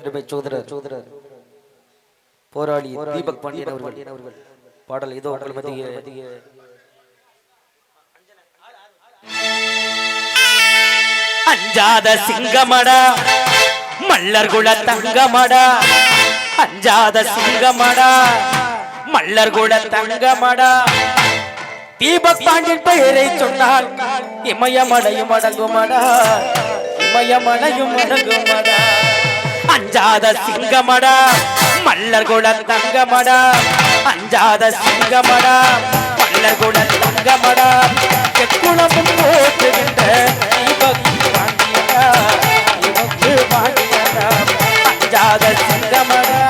சோதரர் போராளி தீபக் பாண்டியன் அவர்கள் பாடல் இதோ உங்கள் மத்திய அஞ்சாத சிங்கமடா மல்லர் குல தங்கமடா அஞ்சாத சிங்கமடா மல்லர் குல தங்கமடா தீபக் பாண்டியன் பெயரை சொன்னால் இமயமடையும் அடங்குமடா இமயமடையும் அடங்குமடா அஞ்சாத சிங்கமடா மல்லர் குல தங்கமடா அஞ்சாத சிங்கமடா மல்லர் குல தங்கமடா எக்குணமும் போற்றுகின்ற தீபக் பாண்டியனா தீபக் பாண்டியனா அஞ்சாத சிங்கமடா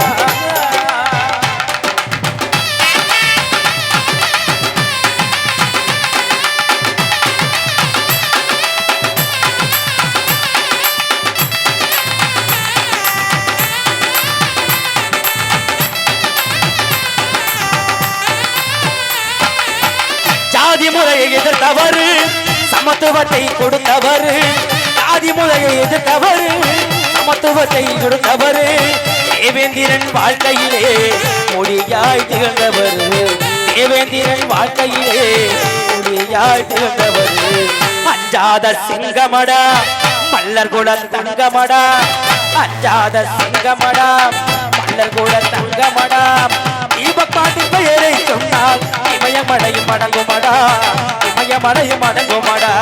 முறையை எதிர்த்தவர் சமத்துவத்தை கொடுத்தவர் ஜாதி முறையை எதிர்த்தவர் சமத்துவத்தை கொடுத்தவர் தேவேந்திரன் வாழ்க்கையிலே மொழியாய் திகழ்ந்தவர் தேவேந்திரன் வாழ்க்கையிலே மொழியாய் திகழ்ந்தவர் அஞ்சாத சிங்கமடா மல்லர் குல தங்கமடா அஞ்சாத சிங்கமடா மல்லர் குல தங்கமடா தீபக் பாண்டியன் பெயரை சொன்னால் இமயமடையும் அடங்குமடா இமயமடையும் அடங்குமடா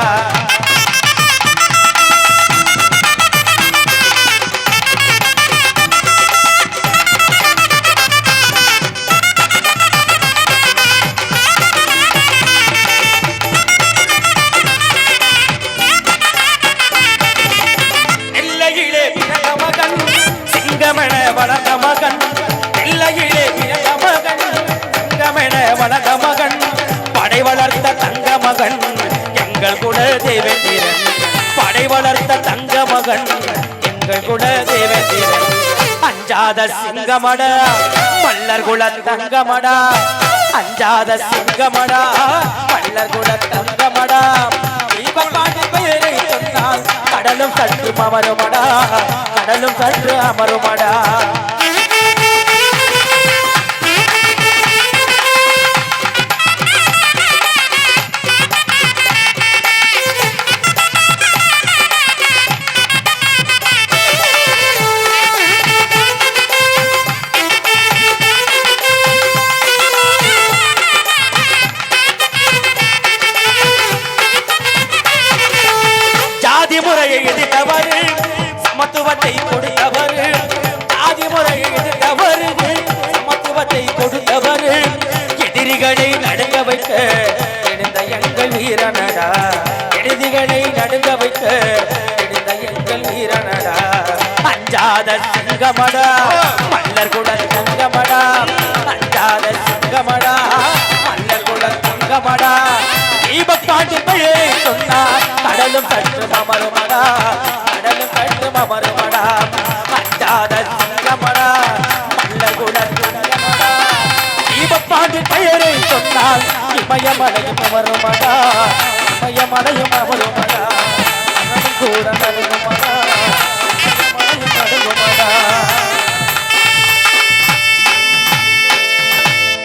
நெல்லையிலே பிறந்த மகன் சிங்கமென வளர்ந்த மகன் நெல்லையிலே பிறந்த மகன் சிங்கமென வளர்ந்த மகன் படை வளர்த்த தங்க மகன் எங்கள் குல தேவேந்திரன் படை வளர்த்த தங்க மகன் எங்கள் குல தேவேந்திரன் அஞ்சாத சிங்கமடா மல்லர் குல தங்கமடா அஞ்சாத சிங்கமடா மல்லர் குல தங்கமடா தீபக் பாண்டியன் பெயரை சொன்னால் கடலும் சற்று அமருமடா கடலும் சற்று அமருமடா முறையை எதிர்த்தவர் சமத்துவத்தை கொடுத்தவர் ஜாதி முறையை எதிர்த்தவர் சமத்துவத்தை கொடுத்தவர் எதிரிகளை நடுங்க வைக்க எழுந்த எங்கள் வீரனடா எதிரிகளை நடுங்க வைக்க எழுந்த எங்கள் வீரனடா அஞ்சாத சிங்கமடா மல்லர் குல தங்கமடா அஞ்சாத சிங்கமடா மல்லர் குல தங்கமடா தீபக் பாண்டியன் பெயரை சொன்னார் கடலும் சற்று அமருமடா கடலும் சற்று அமருமடா அஞ்சாத சிங்கமடா மல்லர் குல தங்கமடா தீபக் பாண்டியன் பெயரை சொன்னால் இமயமடையும் அமருமடா இமயமடையும் அமருமடா கூட நடுங்குமடா நடுங்குமடா